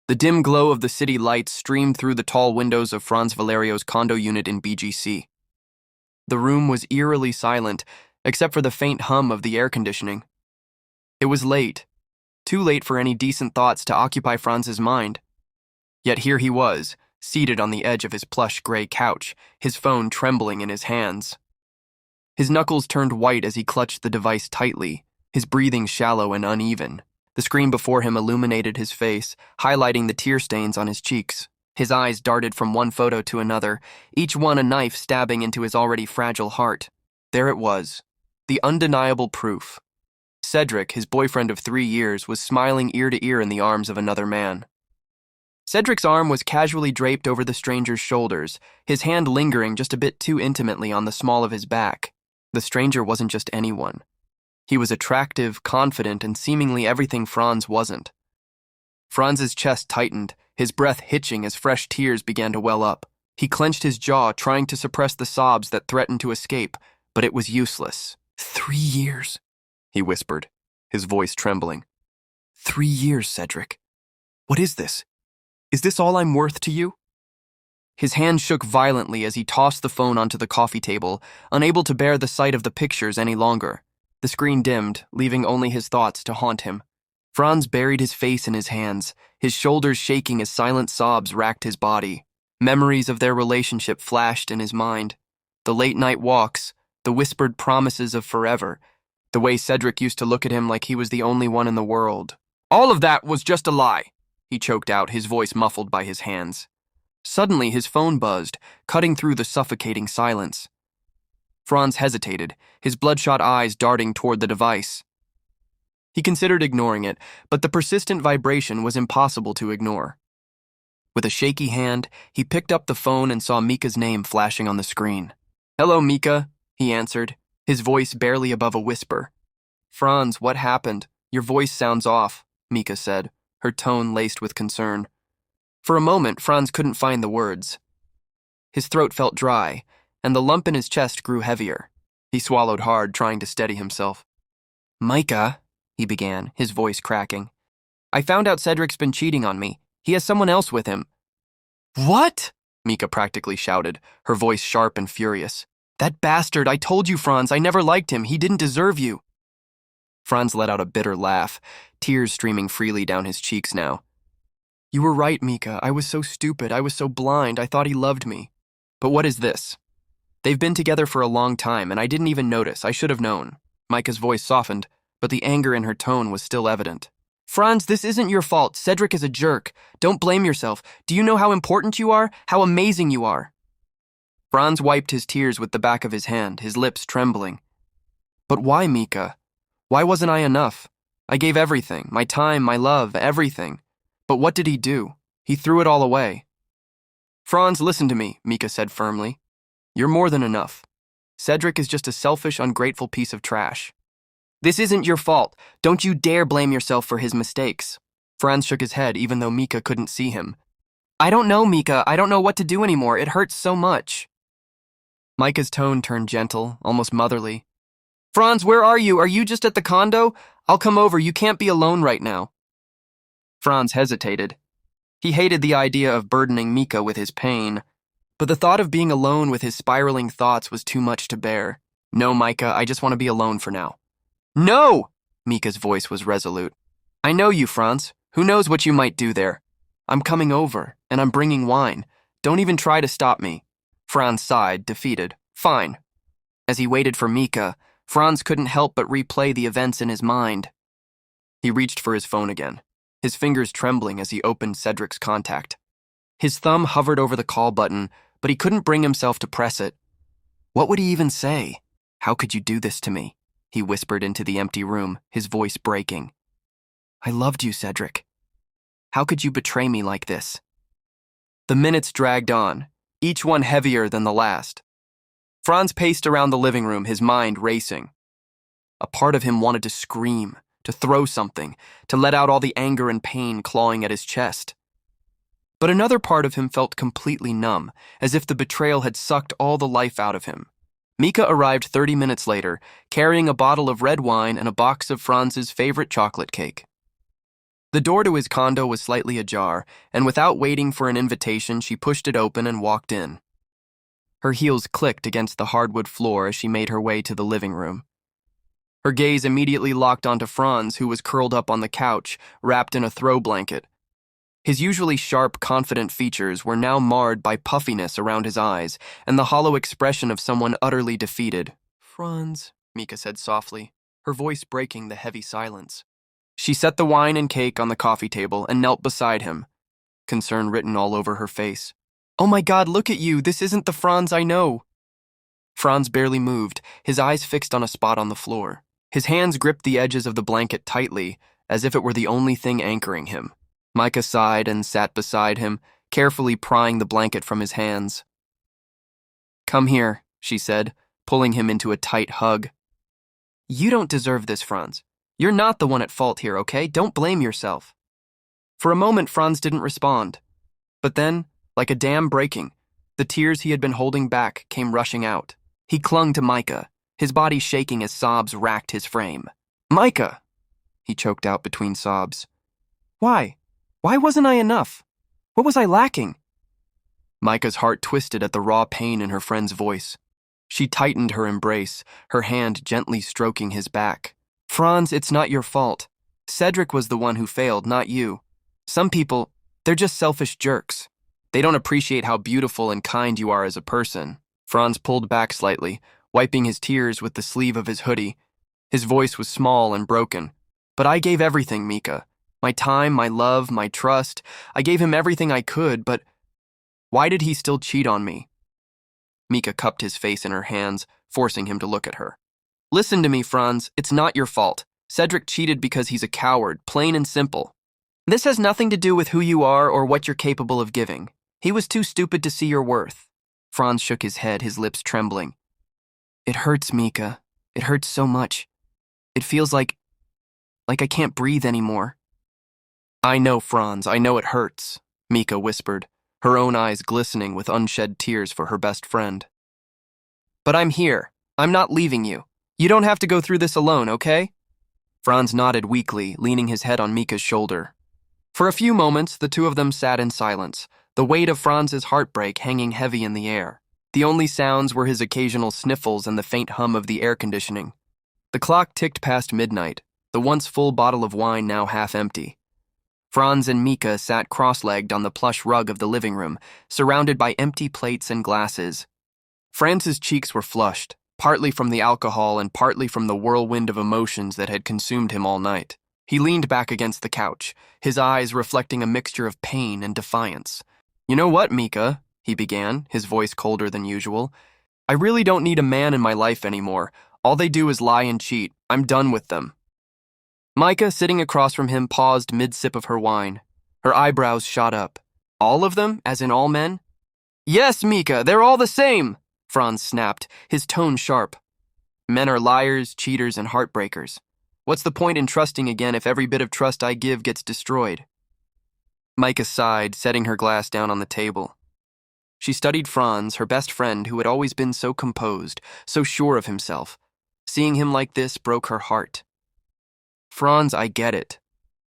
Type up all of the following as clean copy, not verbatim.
The dim glow of the city lights streamed through the tall windows of Franz Valerio's condo unit in BGC. The room was eerily silent, except for the faint hum of the air conditioning. It was late, too late for any decent thoughts to occupy Franz's mind. Yet here he was, seated on the edge of his plush gray couch, his phone trembling in his hands. His knuckles turned white as he clutched the device tightly, his breathing shallow and uneven. The screen before him illuminated his face, highlighting the tear stains on his cheeks. His eyes darted from one photo to another, each one a knife stabbing into his already fragile heart. There it was, the undeniable proof. Cedric, his boyfriend of 3 years, was smiling ear to ear in the arms of another man. Cedric's arm was casually draped over the stranger's shoulders, his hand lingering just a bit too intimately on the small of his back. The stranger wasn't just anyone. He was attractive, confident, and seemingly everything Franz wasn't. Franz's chest tightened, his breath hitching as fresh tears began to well up. He clenched his jaw, trying to suppress the sobs that threatened to escape, but it was useless. 3 years, he whispered, his voice trembling. 3 years, Cedric. What is this? Is this all I'm worth to you? His hand shook violently as he tossed the phone onto the coffee table, unable to bear the sight of the pictures any longer. The screen dimmed, leaving only his thoughts to haunt him. Franz buried his face in his hands, his shoulders shaking as silent sobs racked his body. Memories of their relationship flashed in his mind. The late-night walks, the whispered promises of forever, the way Cedric used to look at him like he was the only one in the world. All of that was just a lie, he choked out, his voice muffled by his hands. Suddenly, his phone buzzed, cutting through the suffocating silence. Franz hesitated, his bloodshot eyes darting toward the device. He considered ignoring it, but the persistent vibration was impossible to ignore. With a shaky hand, he picked up the phone and saw Mica's name flashing on the screen. "Hello, Mica," he answered, his voice barely above a whisper. "Franz, what happened? Your voice sounds off," Mica said, her tone laced with concern. For a moment, Franz couldn't find the words. His throat felt dry, and the lump in his chest grew heavier. He swallowed hard, trying to steady himself. "Mica," he began, his voice cracking. "I found out Cedric's been cheating on me. He has someone else with him." "What?" Mica practically shouted, her voice sharp and furious. "That bastard, I told you, Franz, I never liked him. He didn't deserve you." Franz let out a bitter laugh, tears streaming freely down his cheeks now. "You were right, Mica. I was so stupid. I was so blind. I thought he loved me. But what is this? They've been together for a long time, and I didn't even notice. I should have known." Mica's voice softened, but the anger in her tone was still evident. "Franz, this isn't your fault. Cedric is a jerk. Don't blame yourself. Do you know how important you are? How amazing you are?" Franz wiped his tears with the back of his hand, his lips trembling. "But why, Mica? Why wasn't I enough? I gave everything, my time, my love, everything. But what did he do? He threw it all away." "Franz, listen to me," Mica said firmly. "You're more than enough. Cedric is just a selfish, ungrateful piece of trash. This isn't your fault. Don't you dare blame yourself for his mistakes." Franz shook his head, even though Mica couldn't see him. "I don't know, Mica. I don't know what to do anymore. It hurts so much." Mica's tone turned gentle, almost motherly. "Franz, where are you? Are you just at the condo? I'll come over. You can't be alone right now." Franz hesitated. He hated the idea of burdening Mica with his pain, but the thought of being alone with his spiraling thoughts was too much to bear. "No, Mica, I just want to be alone for now." "No!" Mica's voice was resolute. "I know you, Franz. Who knows what you might do there? I'm coming over, and I'm bringing wine. Don't even try to stop me." Franz sighed, defeated. "Fine." As he waited for Mica, Franz couldn't help but replay the events in his mind. He reached for his phone again, his fingers trembling as he opened Cedric's contact. His thumb hovered over the call button, but he couldn't bring himself to press it. What would he even say? "How could you do this to me?" he whispered into the empty room, his voice breaking. "I loved you, Cedric. How could you betray me like this?" The minutes dragged on, each one heavier than the last. Franz paced around the living room, his mind racing. A part of him wanted to scream, to throw something, to let out all the anger and pain clawing at his chest. But another part of him felt completely numb, as if the betrayal had sucked all the life out of him. Mica arrived 30 minutes later, carrying a bottle of red wine and a box of Franz's favorite chocolate cake. The door to his condo was slightly ajar, and without waiting for an invitation, she pushed it open and walked in. Her heels clicked against the hardwood floor as she made her way to the living room. Her gaze immediately locked onto Franz, who was curled up on the couch, wrapped in a throw blanket. His usually sharp, confident features were now marred by puffiness around his eyes and the hollow expression of someone utterly defeated. "Franz," Mica said softly, her voice breaking the heavy silence. She set the wine and cake on the coffee table and knelt beside him, concern written all over her face. "Oh my God, look at you! This isn't the Franz I know!" Franz barely moved, his eyes fixed on a spot on the floor. His hands gripped the edges of the blanket tightly, as if it were the only thing anchoring him. Mica sighed and sat beside him, carefully prying the blanket from his hands. "Come here," she said, pulling him into a tight hug. "You don't deserve this, Franz. You're not the one at fault here, okay? Don't blame yourself." For a moment, Franz didn't respond. But then, like a dam breaking, the tears he had been holding back came rushing out. He clung to Mica, his body shaking as sobs racked his frame. "Mica!" he choked out between sobs. "Why? Why wasn't I enough? What was I lacking?" Mica's heart twisted at the raw pain in her friend's voice. She tightened her embrace, her hand gently stroking his back. "Franz, it's not your fault. Cedric was the one who failed, not you. Some people, they're just selfish jerks. They don't appreciate how beautiful and kind you are as a person." Franz pulled back slightly, wiping his tears with the sleeve of his hoodie. His voice was small and broken. "But I gave everything, Mica. My time, my love, my trust. I gave him everything I could, but why did he still cheat on me?" Mica cupped his face in her hands, forcing him to look at her. "Listen to me, Franz. It's not your fault. Cedric cheated because he's a coward, plain and simple. This has nothing to do with who you are or what you're capable of giving. He was too stupid to see your worth." Franz shook his head, his lips trembling. "It hurts, Mica. It hurts so much. It feels like I can't breathe anymore." "I know, Franz. I know it hurts," Mica whispered, her own eyes glistening with unshed tears for her best friend. "But I'm here. I'm not leaving you. You don't have to go through this alone, okay?" Franz nodded weakly, leaning his head on Mica's shoulder. For a few moments, the two of them sat in silence, the weight of Franz's heartbreak hanging heavy in the air. The only sounds were his occasional sniffles and the faint hum of the air conditioning. The clock ticked past midnight, the once full bottle of wine now half empty. Franz and Mica sat cross-legged on the plush rug of the living room, surrounded by empty plates and glasses. Franz's cheeks were flushed, partly from the alcohol and partly from the whirlwind of emotions that had consumed him all night. He leaned back against the couch, his eyes reflecting a mixture of pain and defiance. "You know what, Mica?" he began, his voice colder than usual. "I really don't need a man in my life anymore. All they do is lie and cheat. I'm done with them." Mica, sitting across from him, paused mid-sip of her wine. Her eyebrows shot up. "All of them, as in all men?" "Yes, Mica, they're all the same," Franz snapped, his tone sharp. "Men are liars, cheaters, and heartbreakers. What's the point in trusting again if every bit of trust I give gets destroyed?" Mica sighed, setting her glass down on the table. She studied Franz, her best friend, who had always been so composed, so sure of himself. Seeing him like this broke her heart. "Franz, I get it.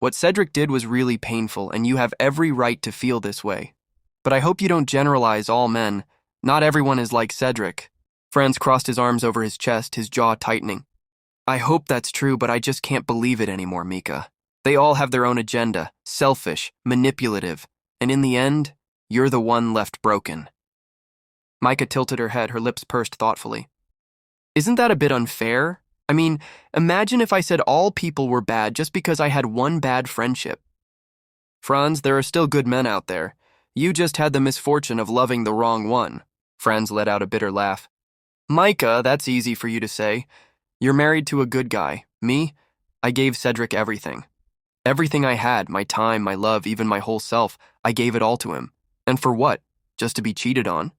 What Cedric did was really painful, and you have every right to feel this way. But I hope you don't generalize all men. Not everyone is like Cedric." Franz crossed his arms over his chest, his jaw tightening. "I hope that's true, but I just can't believe it anymore, Mica. They all have their own agenda, selfish, manipulative, and in the end, you're the one left broken." Mica tilted her head, her lips pursed thoughtfully. "Isn't that a bit unfair? I mean, imagine if I said all people were bad just because I had one bad friendship." "Franz, there are still good men out there. You just had the misfortune of loving the wrong one." Franz let out a bitter laugh. "Mica, that's easy for you to say. You're married to a good guy. Me, I gave Cedric everything. Everything I had, my time, my love, even my whole self, I gave it all to him. And for what? Just to be cheated on?"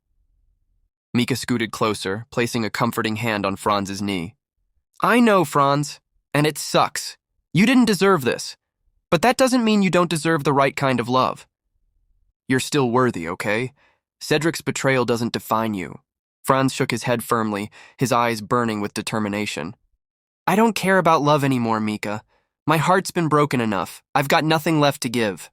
Mica scooted closer, placing a comforting hand on Franz's knee. "I know, Franz, and it sucks. You didn't deserve this. But that doesn't mean you don't deserve the right kind of love. You're still worthy, okay? Cedric's betrayal doesn't define you." Franz shook his head firmly, his eyes burning with determination. "I don't care about love anymore, Mica. My heart's been broken enough. I've got nothing left to give.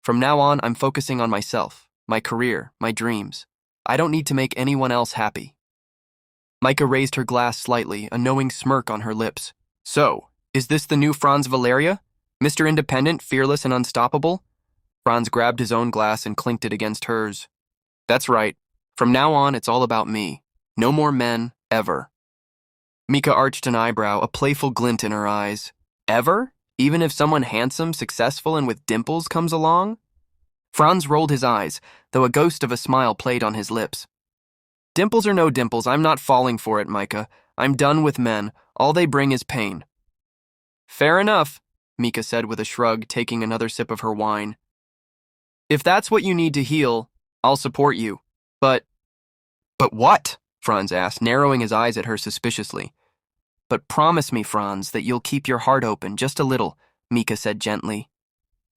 From now on, I'm focusing on myself, my career, my dreams. I don't need to make anyone else happy. Mica raised her glass slightly, a knowing smirk on her lips. So, is this the new Franz Valerio? Mr. Independent, fearless and unstoppable? Franz grabbed his own glass and clinked it against hers. That's right. From now on, it's all about me. No more men, ever. Mica arched an eyebrow, a playful glint in her eyes. Ever? Even if someone handsome, successful, and with dimples comes along? Franz rolled his eyes, though a ghost of a smile played on his lips. Dimples or no dimples, I'm not falling for it, Mica. I'm done with men. All they bring is pain. Fair enough, Mica said with a shrug, taking another sip of her wine. If that's what you need to heal, I'll support you. But what? Franz asked, narrowing his eyes at her suspiciously. But promise me, Franz, that you'll keep your heart open just a little, Mica said gently.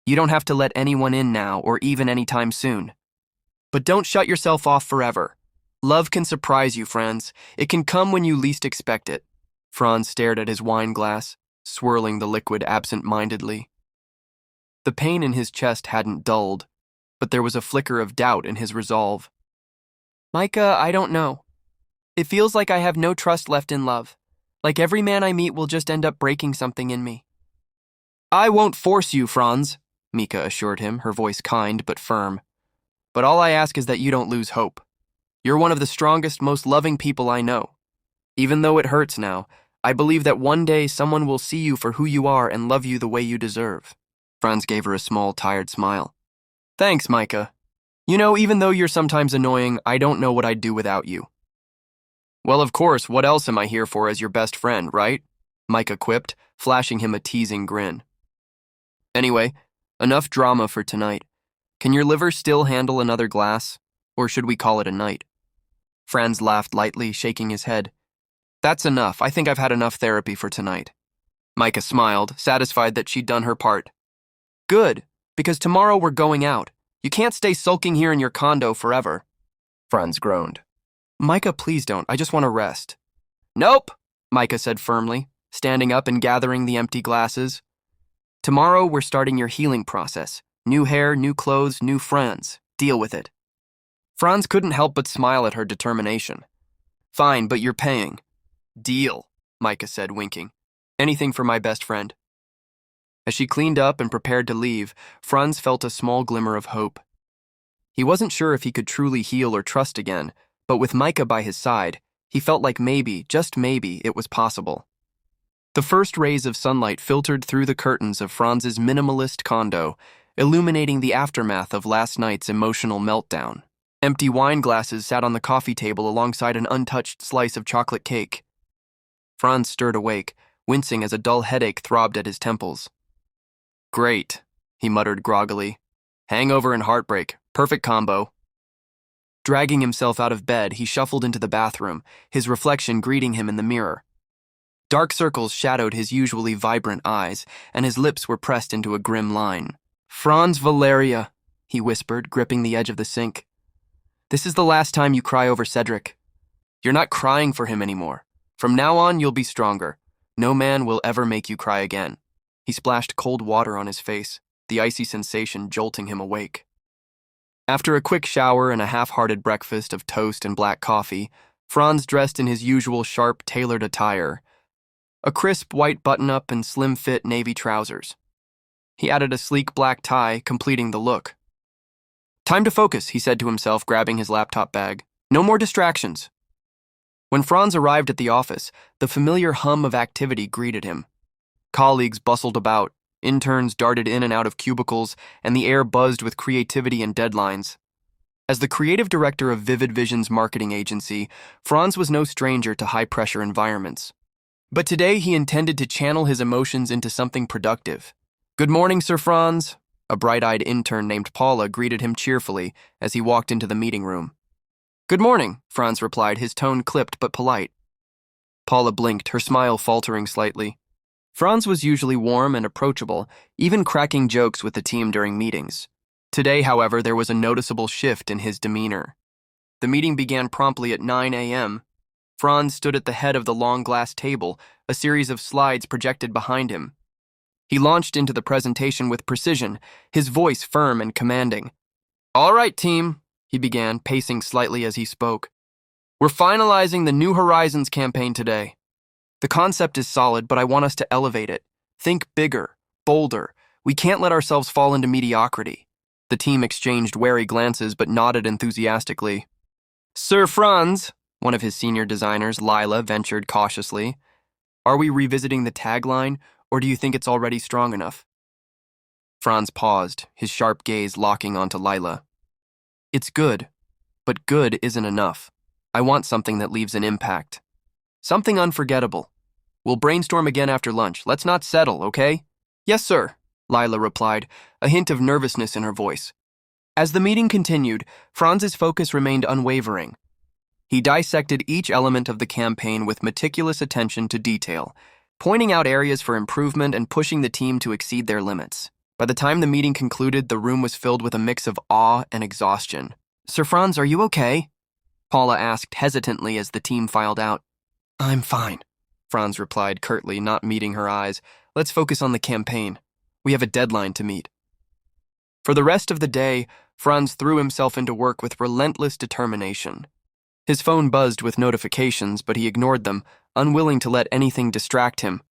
You don't have to let anyone in now or even anytime soon. But don't shut yourself off forever. Love can surprise you, Franz. It can come when you least expect it. Franz stared at his wine glass, swirling the liquid absent-mindedly. The pain in his chest hadn't dulled, but there was a flicker of doubt in his resolve. Mica, I don't know. It feels like I have no trust left in love. Like every man I meet will just end up breaking something in me. I won't force you, Franz, Mica assured him, her voice kind but firm. But all I ask is that you don't lose hope. You're one of the strongest, most loving people I know. Even though it hurts now, I believe that one day someone will see you for who you are and love you the way you deserve. Franz gave her a small, tired smile. Thanks, Mica. You know, even though you're sometimes annoying, I don't know what I'd do without you. Well, of course, what else am I here for as your best friend, right? Mica quipped, flashing him a teasing grin. Anyway, enough drama for tonight. Can your liver still handle another glass? Or should we call it a night? Franz laughed lightly, shaking his head. That's enough. I think I've had enough therapy for tonight. Mica smiled, satisfied that she'd done her part. Good, because tomorrow we're going out. You can't stay sulking here in your condo forever. Franz groaned. Mica, please don't. I just want to rest. Nope, Mica said firmly, standing up and gathering the empty glasses. Tomorrow we're starting your healing process. New hair, new clothes, new friends. Deal with it. Franz couldn't help but smile at her determination. Fine, but you're paying. Deal, Mica said, winking. Anything for my best friend. As she cleaned up and prepared to leave, Franz felt a small glimmer of hope. He wasn't sure if he could truly heal or trust again, but with Mica by his side, he felt like maybe, just maybe, it was possible. The first rays of sunlight filtered through the curtains of Franz's minimalist condo, illuminating the aftermath of last night's emotional meltdown. Empty wine glasses sat on the coffee table alongside an untouched slice of chocolate cake. Franz stirred awake, wincing as a dull headache throbbed at his temples. Great, he muttered groggily. Hangover and heartbreak, perfect combo. Dragging himself out of bed, he shuffled into the bathroom, his reflection greeting him in the mirror. Dark circles shadowed his usually vibrant eyes, and his lips were pressed into a grim line. Franz Valerio, he whispered, gripping the edge of the sink. This is the last time you cry over Cedric. You're not crying for him anymore. From now on, you'll be stronger. No man will ever make you cry again. He splashed cold water on his face, the icy sensation jolting him awake. After a quick shower and a half-hearted breakfast of toast and black coffee, Franz dressed in his usual sharp, tailored attire, a crisp white button-up and slim-fit navy trousers. He added a sleek black tie, completing the look. Time to focus, he said to himself, grabbing his laptop bag. No more distractions. When Franz arrived at the office, the familiar hum of activity greeted him. Colleagues bustled about, interns darted in and out of cubicles, and the air buzzed with creativity and deadlines. As the creative director of Vivid Vision's marketing agency, Franz was no stranger to high-pressure environments. But today he intended to channel his emotions into something productive. Good morning, Sir Franz. A bright-eyed intern named Paula greeted him cheerfully as he walked into the meeting room. Good morning, Franz replied, his tone clipped but polite. Paula blinked, her smile faltering slightly. Franz was usually warm and approachable, even cracking jokes with the team during meetings. Today, however, there was a noticeable shift in his demeanor. The meeting began promptly at 9 a.m. Franz stood at the head of the long glass table, a series of slides projected behind him. He launched into the presentation with precision, his voice firm and commanding. "All right, team," he began, pacing slightly as he spoke. "We're finalizing the New Horizons campaign today. The concept is solid, but I want us to elevate it. Think bigger, bolder. We can't let ourselves fall into mediocrity." The team exchanged wary glances but nodded enthusiastically. "Sir Franz," one of his senior designers, Lila, ventured cautiously, "are we revisiting the tagline, or do you think it's already strong enough?" Franz paused, his sharp gaze locking onto Lila. "It's good, but good isn't enough. I want something that leaves an impact. Something unforgettable. We'll brainstorm again after lunch. Let's not settle, okay?" "Yes, sir," Lila replied, a hint of nervousness in her voice. As the meeting continued, Franz's focus remained unwavering. He dissected each element of the campaign with meticulous attention to detail, pointing out areas for improvement and pushing the team to exceed their limits. By the time the meeting concluded, the room was filled with a mix of awe and exhaustion. "Sir Franz, are you okay?" Paula asked hesitantly as the team filed out. "I'm fine," Franz replied curtly, not meeting her eyes. "Let's focus on the campaign. We have a deadline to meet." For the rest of the day, Franz threw himself into work with relentless determination. His phone buzzed with notifications, but he ignored them, unwilling to let anything distract him.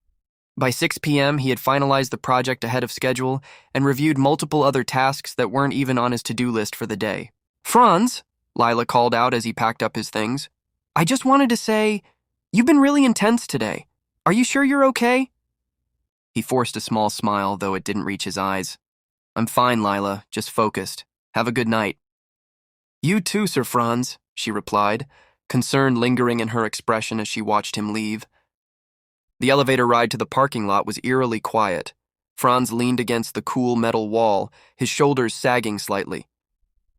By 6 p.m., he had finalized the project ahead of schedule and reviewed multiple other tasks that weren't even on his to-do list for the day. "Franz," Lila called out as he packed up his things, "I just wanted to say, you've been really intense today. Are you sure you're okay?" He forced a small smile, though it didn't reach his eyes. "I'm fine, Lila, just focused. Have a good night." "You too, Sir Franz," she replied, concern lingering in her expression as she watched him leave. The elevator ride to the parking lot was eerily quiet. Franz leaned against the cool metal wall, his shoulders sagging slightly.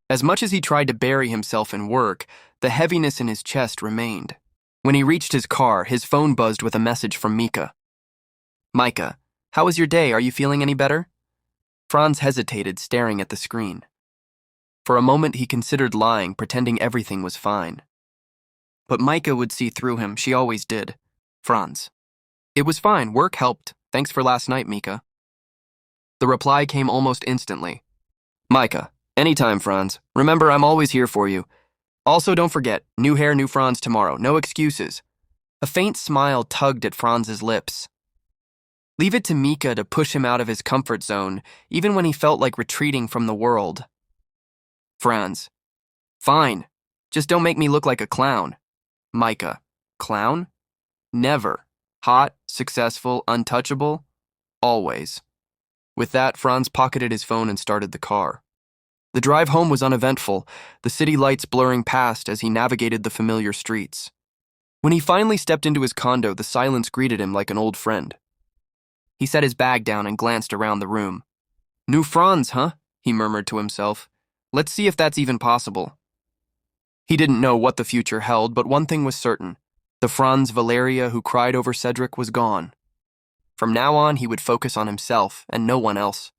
As much as he tried to bury himself in work, the heaviness in his chest remained. When he reached his car, his phone buzzed with a message from Mica. "Mica, how was your day? Are you feeling any better?" Franz hesitated, staring at the screen. For a moment, he considered lying, pretending everything was fine. But Mica would see through him. She always did. "Franz. It was fine. Work helped. Thanks for last night, Mica." The reply came almost instantly. "Mica, anytime, Franz. Remember, I'm always here for you. Also, don't forget, new hair, new Franz tomorrow. No excuses." A faint smile tugged at Franz's lips. Leave it to Mica to push him out of his comfort zone, even when he felt like retreating from the world. Franz. "Fine. Just don't make me look like a clown." Mica. "Clown? Never. Hot, successful, untouchable. Always." With that, Franz pocketed his phone and started the car. The drive home was uneventful, the city lights blurring past as he navigated the familiar streets. When he finally stepped into his condo, the silence greeted him like an old friend. He set his bag down and glanced around the room. "New Franz, huh?" he murmured to himself. "Let's see if that's even possible." He didn't know what the future held, but one thing was certain. The Franz Valerio who cried over Cedric was gone. From now on, he would focus on himself and no one else.